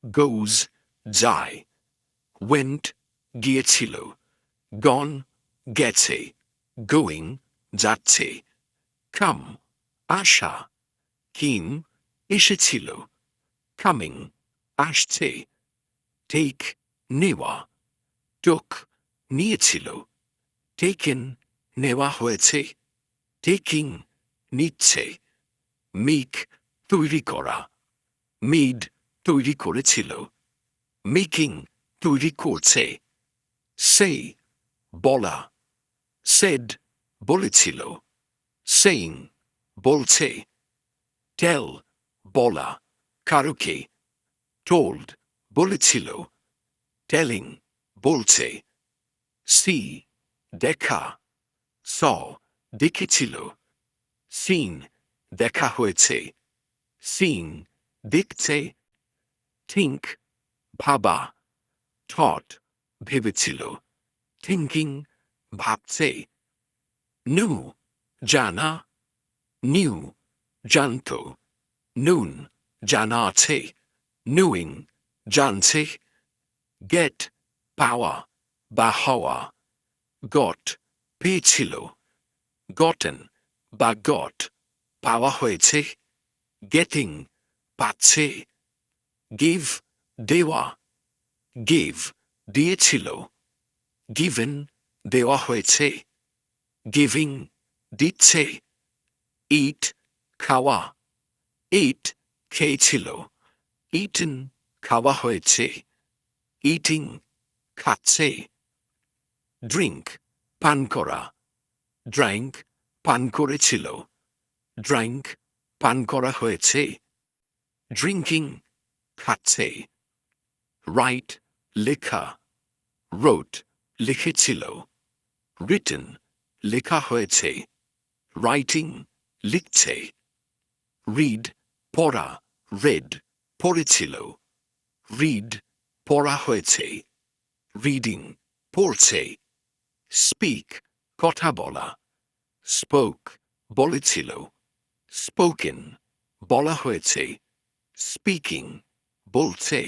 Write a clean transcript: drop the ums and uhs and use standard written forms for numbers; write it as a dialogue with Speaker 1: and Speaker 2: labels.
Speaker 1: goes, যায়, went, গিয়েছিল, gone, গেছে, going, যাচ্ছে, come, আসা, came, এসেছিল, coming, আসছে, take, নেওয়া, took, নিয়েছিল, taken, নেওয়া হয়েছে, taking, নিচ্ছে, make, তৈরি করা, made, তৈরি করেছিল, making, তৈরি করছে, say, বলা, said, বলেছিল, saying, বলছে, tell, বলা, কারুকে, told, বলেছিল, telling, বলছে, see, দেখা, saw, দেখেছিল, seen, দেখা হয়েছে, seen, দেখছে, think, ভাবা, taught, ভেবেছিল, thinking, ভাবছে, knew, জানা, knew, জানতো, known, জানা আছে, knowing, জানছে, get, পাওয়া, বা হওয়া, got, পেয়েছিল, gotten, বা got, পাওয়া হয়েছে, getting, পাচ্ছে, give, দেওয়া, gave, দিয়েছিল, given, দেওয়া হয়েছে, giving, দিচ্ছে, eat, খাওয়া, ate, খেয়েছিল, eaten, খাওয়া হয়েছে, eating, খাচ্ছে, drink, পান করা, drank, পান করেছিল, drank, পান করা হয়েছে, drinking, খাচ্ছে, write, লেখা, wrote, লিখেছিল, written, লেখা হয়েছে, writing, লিখছে, read, পড়া, read, পড়েছিল, read, পড়া হয়েছে, reading, পড়ছে, speak, কথা বলা, spoke, বলেছিল, spoken, বলা হয়েছে, speaking, বলছে,